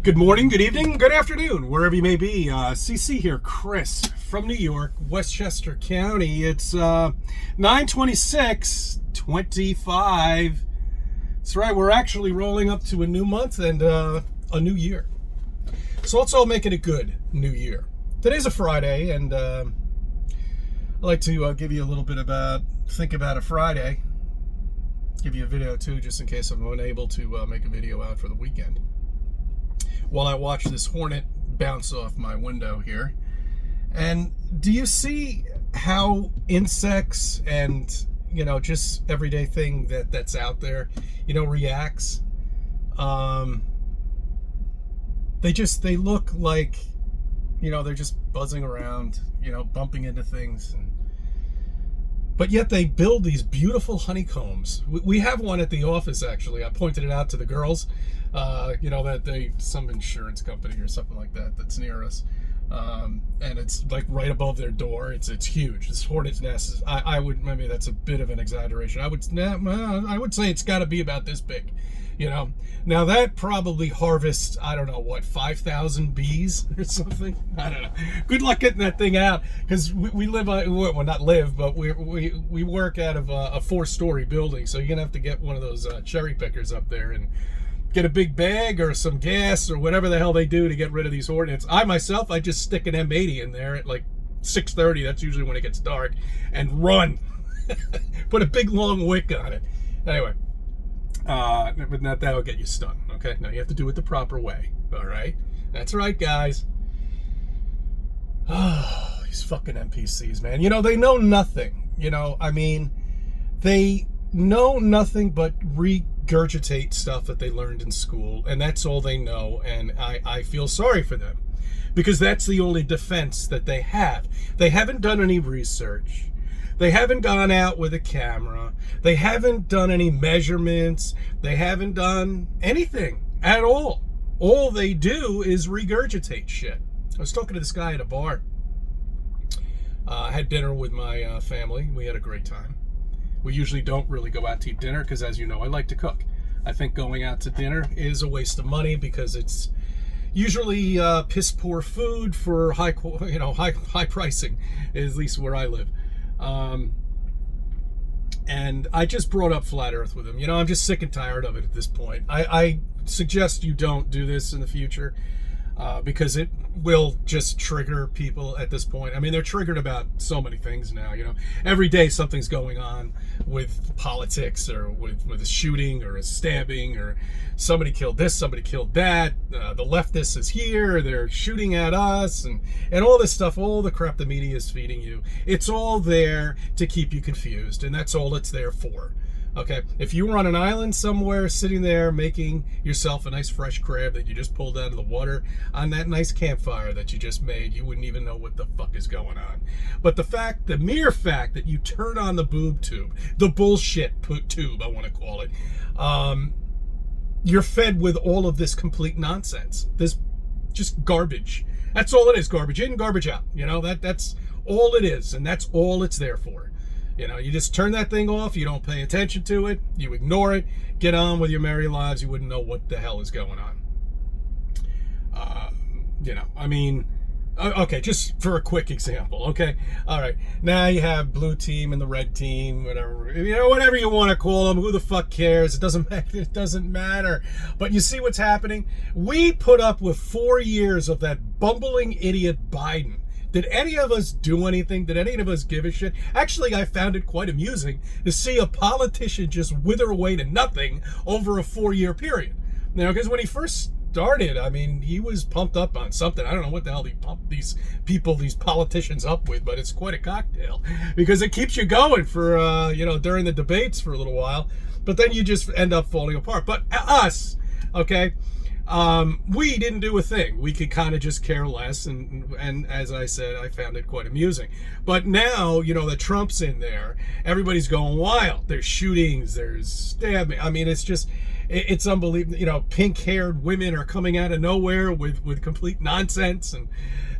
Good morning, good evening, good afternoon, wherever you may be. CC here, Chris from New York, Westchester County. It's 9/26/25. That's right, we're actually rolling up to a new month and a new year. So let's all make it a good new year. Today's a Friday, and I'd like to give you a little bit about, think about a Friday. Give you a video too, just in case I'm unable to make a video out for the weekend. While I watch this hornet bounce off my window here. And do you see how insects and, just everyday thing that's out there, reacts? They look like, they're just buzzing around, bumping into things. But yet they build these beautiful honeycombs. We have one at the office, actually. I pointed it out to the girls. That some insurance company or something like that that's near us. And it's like right above their door. It's huge. This hornet's nest is, I would, maybe that's a bit of an exaggeration. I would say it's got to be about this big, Now that probably harvests, 5,000 bees or something. I don't know. Good luck getting that thing out, because we live on, well, not live, but we work out of a 4-story building. So you're gonna have to get one of those cherry pickers up there and get a big bag or some gas or whatever the hell they do to get rid of these hornets. I just stick an M80 in there at like 6:30. That's usually when it gets dark, and run. Put a big long wick on it. Anyway, but that'll get you stung. Okay, now you have to do it the proper way. All right, that's right, guys. Oh, these fucking NPCs, man. They know nothing. They know nothing but regurgitate stuff that they learned in school, and that's all they know. And I feel sorry for them, because that's the only defense that they have. They haven't done any research. They haven't gone out with a camera. They haven't done any measurements. They haven't done anything at all. All they do is regurgitate shit. I was talking to this guy at a bar. I had dinner with my family. We had a great time. We usually don't really go out to eat dinner because, as you know, I like to cook. I think going out to dinner is a waste of money because it's usually piss poor food for high pricing, at least where I live. And I just brought up flat Earth with him. I'm just sick and tired of it at this point. I suggest you don't do this in the future. Because it will just trigger people at this point. I mean, they're triggered about so many things now, Every day something's going on with politics, or with a shooting or a stabbing, or somebody killed this, somebody killed that. The leftist is here, they're shooting at us, and all this stuff, all the crap the media is feeding you. It's all there to keep you confused, and that's all it's there for. Okay, if you were on an island somewhere, sitting there making yourself a nice fresh crab that you just pulled out of the water on that nice campfire that you just made, you wouldn't even know what the fuck is going on. But the mere fact that you turn on the boob tube, the bullshit tube, I want to call it, you're fed with all of this complete nonsense. This just garbage. That's all it is. Garbage in, garbage out. That's all it is, and that's all it's there for. You just turn that thing off, you don't pay attention to it, you ignore it, get on with your merry lives, you wouldn't know what the hell is going on. Okay, just for a quick example, okay? All right, now you have blue team and the red team, whatever you want to call them, who the fuck cares? It doesn't matter. But you see what's happening? We put up with 4 years of that bumbling idiot Biden. Did any of us do anything? Did any of us give a shit? Actually, I found it quite amusing to see a politician just wither away to nothing over a 4-year period. Because when he first started, he was pumped up on something. I don't know what the hell he pumped these politicians up with, but it's quite a cocktail, because it keeps you going for, during the debates for a little while, but then you just end up falling apart. But us, okay, we didn't do a thing. We could kind of just care less, and as I said, I found it quite amusing. But now, that Trump's in there, everybody's going wild. There's shootings, there's stabbing. It's unbelievable. Pink-haired women are coming out of nowhere with complete nonsense, and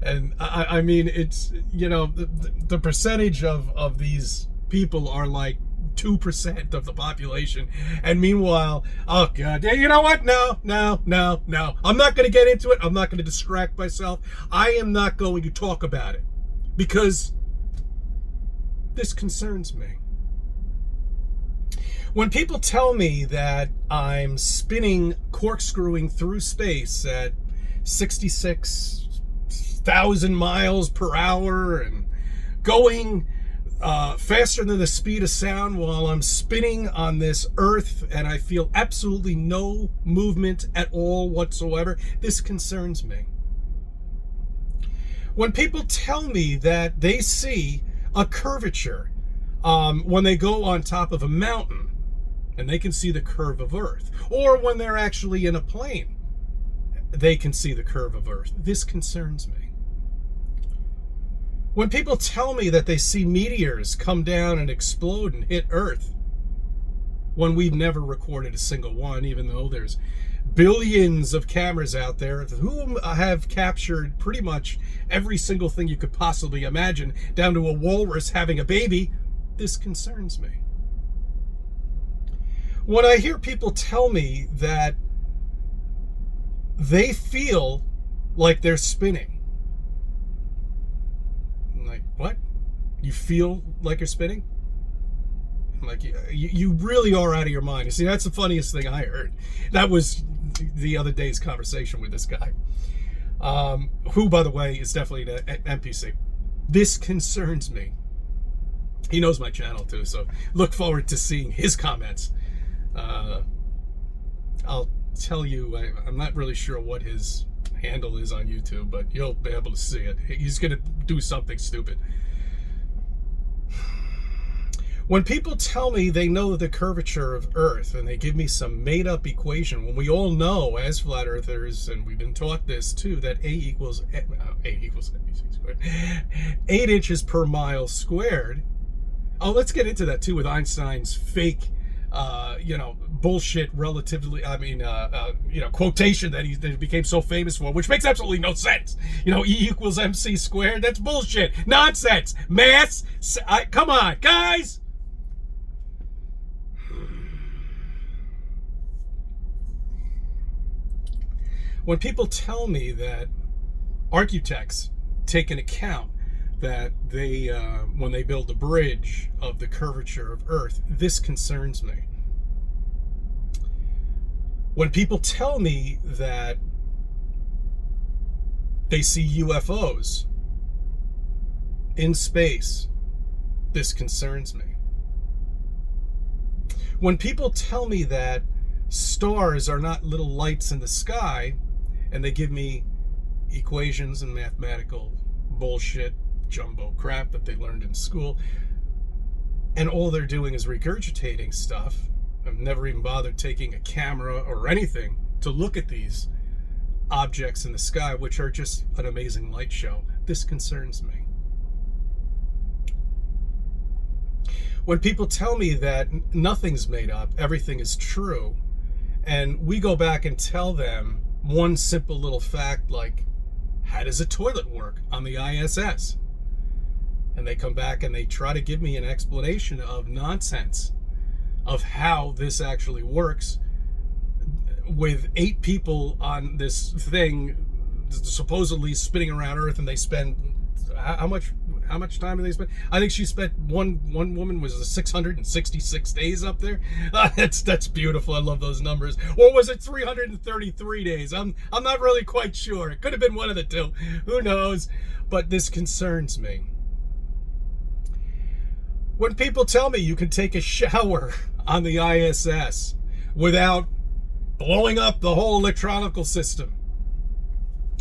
it's the percentage of these people are like 2% of the population. And meanwhile, oh God, you know what? No. I'm not going to get into it. I'm not going to distract myself. I am not going to talk about it because this concerns me. When people tell me that I'm spinning, corkscrewing through space at 66,000 miles per hour and going faster than the speed of sound while I'm spinning on this earth and I feel absolutely no movement at all whatsoever, this concerns me. When people tell me that they see a curvature when they go on top of a mountain and they can see the curve of Earth, or when they're actually in a plane, they can see the curve of Earth, this concerns me. When people tell me that they see meteors come down and explode and hit Earth, when we've never recorded a single one, even though there's billions of cameras out there who have captured pretty much every single thing you could possibly imagine, down to a walrus having a baby, this concerns me. When I hear people tell me that they feel like they're spinning, I'm like, what? You feel like you're spinning? I'm like, you really are out of your mind. You see, that's the funniest thing I heard. That was the other day's conversation with this guy, who, by the way, is definitely an NPC. This concerns me. He knows my channel too, so look forward to seeing his comments. I'll tell you, I'm not really sure what his handle is on YouTube, but you'll be able to see it. He's going to do something stupid. When people tell me they know the curvature of Earth and they give me some made-up equation, when we all know as flat earthers, and we've been taught this too, that A equals MC squared, 8 inches per mile squared. Oh, let's get into that too with Einstein's fake bullshit relatively, quotation that he became so famous for, which makes absolutely no sense. E equals MC squared. That's bullshit. Nonsense. Maths. Come on, guys. When people tell me that architects take into account that they, when they build a bridge, of the curvature of Earth, this concerns me. When people tell me that they see UFOs in space, this concerns me. When people tell me that stars are not little lights in the sky, and they give me equations and mathematical bullshit, jumbo crap that they learned in school, and all they're doing is regurgitating stuff, I've never even bothered taking a camera or anything to look at these objects in the sky, which are just an amazing light show, this concerns me. When people tell me that nothing's made up, everything is true, and we go back and tell them one simple little fact like, how does a toilet work on the ISS? And they come back and they try to give me an explanation of nonsense of how this actually works with 8 people on this thing supposedly spinning around Earth, and they spend how much time do they spend? I think she spent one woman was 666 days up there. That's beautiful. I love those numbers. Or was it 333 days? I'm not really quite sure. It could have been one of the two. Who knows? But this concerns me. When people tell me you can take a shower on the ISS without blowing up the whole electronical system,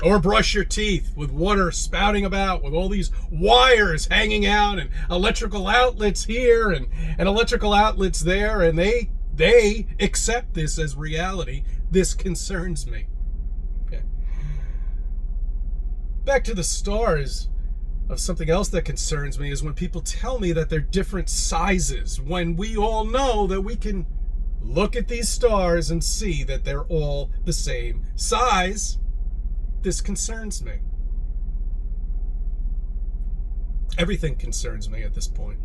or brush your teeth with water spouting about with all these wires hanging out and electrical outlets here and electrical outlets there, and they accept this as reality, this concerns me. Okay. Back to the stars. Of something else that concerns me is when people tell me that they're different sizes, when we all know that we can look at these stars and see that they're all the same size. This concerns me. Everything concerns me at this point.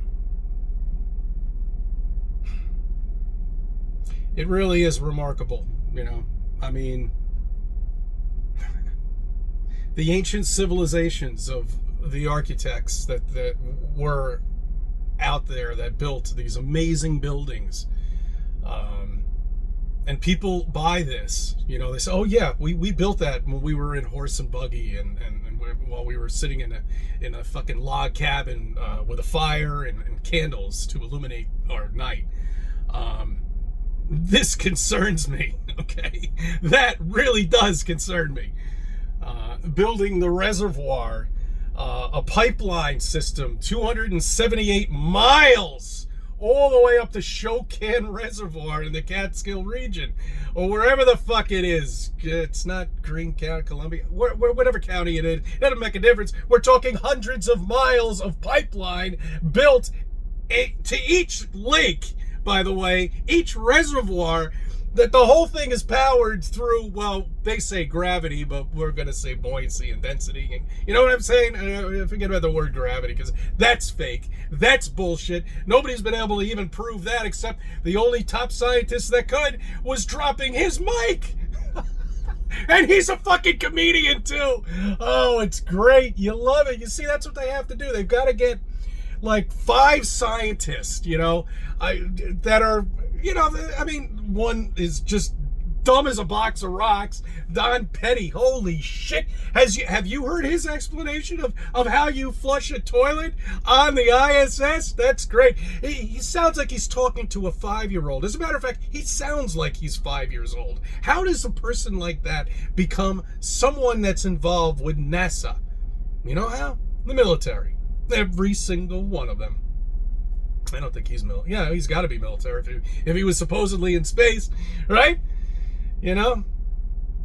It really is remarkable, you know. I mean, the ancient civilizations of the architects that were out there that built these amazing buildings. And people buy this, you know, they say, oh yeah, we built that when we were in horse and buggy and while we were sitting in a fucking log cabin with a fire and candles to illuminate our night. This concerns me, okay? That really does concern me. Building the reservoir, a pipeline system, 278 miles all the way up to Shokan Reservoir in the Catskill region, or wherever the fuck it is. It's not Greene County, Columbia, whatever county it is. It doesn't make a difference. We're talking hundreds of miles of pipeline built to each lake, by the way, each reservoir, that the whole thing is powered through, well, they say gravity, but we're going to say buoyancy and density. You know what I'm saying? Forget about the word gravity, because that's fake. That's bullshit. Nobody's been able to even prove that, except the only top scientist that could was dropping his mic. And he's a fucking comedian, too. Oh, it's great. You love it. You see, that's what they have to do. They've got to get like 5 scientists, you know, that are, you know, I mean, one is just dumb as a box of rocks. Don Petty, holy shit. Have you heard his explanation of how you flush a toilet on the ISS? That's great. He sounds like he's talking to a 5-year-old. As a matter of fact, he sounds like he's 5 years old. How does a person like that become someone that's involved with NASA? You know how? The military. Every single one of them. I don't think he's military. Yeah, he's got to be military if he was supposedly in space, right? You know?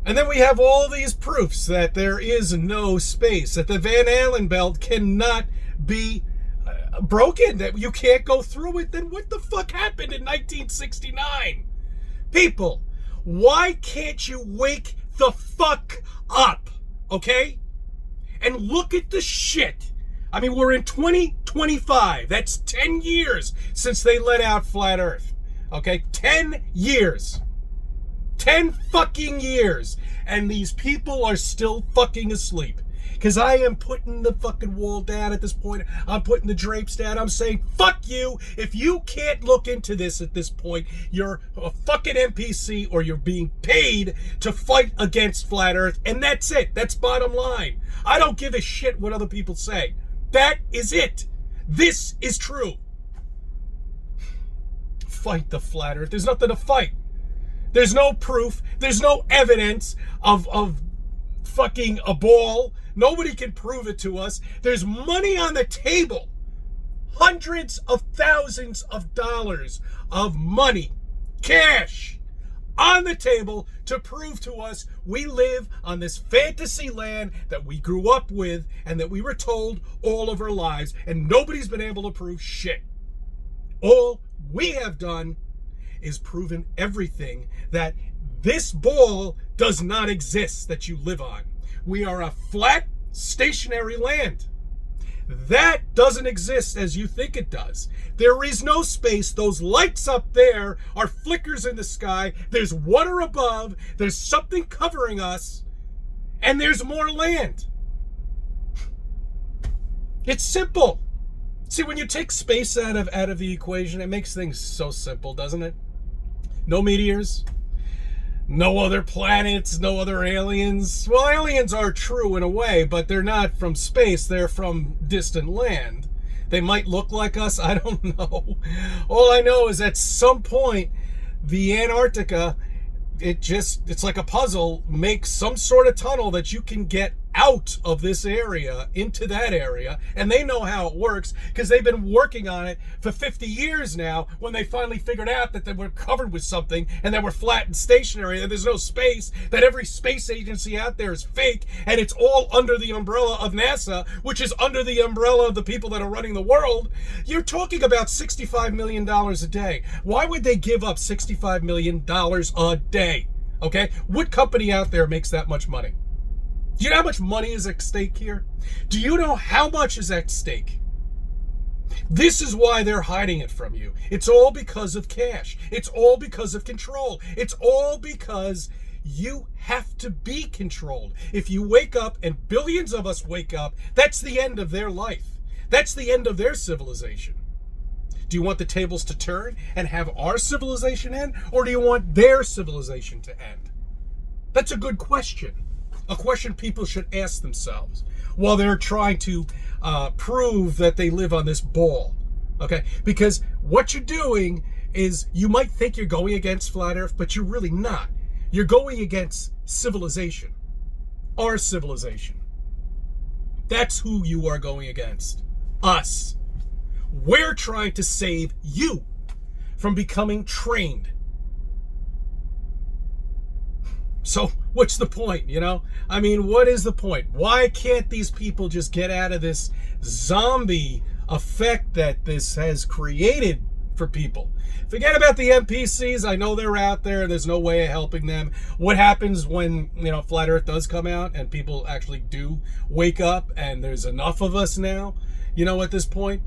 And then we have all these proofs that there is no space, that the Van Allen belt cannot be broken, that you can't go through it. Then what the fuck happened in 1969? People, why can't you wake the fuck up, okay? And look at the shit. I mean, we're in 2025. That's 10 years since they let out Flat Earth. Okay? 10 years. 10 fucking years. And these people are still fucking asleep. Because I am putting the fucking wall down at this point. I'm putting the drapes down. I'm saying, fuck you. If you can't look into this at this point, you're a fucking NPC or you're being paid to fight against Flat Earth. And that's it. That's bottom line. I don't give a shit what other people say. That is it. This is true. Fight the Flat Earth. There's nothing to fight. There's no proof. There's no evidence of fucking a ball. Nobody can prove it to us. There's money on the table. Hundreds of thousands of dollars of money. Cash. On the table to prove to us we live on this fantasy land that we grew up with and that we were told all of our lives, and nobody's been able to prove shit. All we have done is proven everything that this ball does not exist that you live on. We are a flat, stationary land. That doesn't exist as you think it does. There is no space. Those lights up there are flickers in the sky. There's water above. There's something covering us. And there's more land. It's simple. See, when you take space out of the equation, it makes things so simple, doesn't it? No meteors. No other planets, no other aliens. Well, aliens are true in a way, but they're not from space. They're from distant land. They might look like us. I don't know. All I know is at some point, the Antarctica, it's like a puzzle, makes some sort of tunnel that you can get out of this area into that area, and they know how it works because they've been working on it for 50 years now. When they finally figured out that they were covered with something and that we're flat and stationary, that there's no space, that every space agency out there is fake, and it's all under the umbrella of NASA, which is under the umbrella of the people that are running the world. You're talking about $65 million a day. Why would they give up $65 million a day? Okay, what company out there makes that much money? Do you know how much money is at stake here? Do you know how much is at stake? This is why they're hiding it from you. It's all because of cash. It's all because of control. It's all because you have to be controlled. If you wake up, and billions of us wake up, that's the end of their life. That's the end of their civilization. Do you want the tables to turn and have our civilization end, or do you want their civilization to end? That's a good question. A question people should ask themselves while they're trying to prove that they live on this ball. Okay? Because what you're doing is, you might think you're going against flat Earth, but you're really not. You're going against civilization. Our civilization. That's who you are going against. Us. We're trying to save you from becoming trained. So what's the point, you know? I mean, what is the point? Why can't these people just get out of this zombie effect that this has created for people? Forget about the NPCs. I know they're out there. There's no way of helping them. What happens when, Flat Earth does come out and people actually do wake up and there's enough of us now, at this point?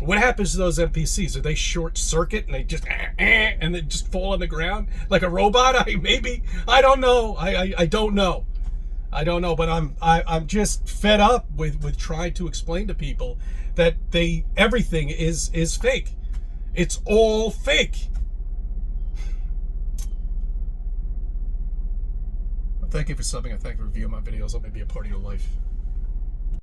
What happens to those NPCs? Are they short circuit and they just and they just fall on the ground like a robot? Maybe. I don't know. I don't know. I don't know. But I'm just fed up with trying to explain to people that everything is fake. It's all fake. Thank you for subbing. I thank you for reviewing my videos. Let me be a part of your life.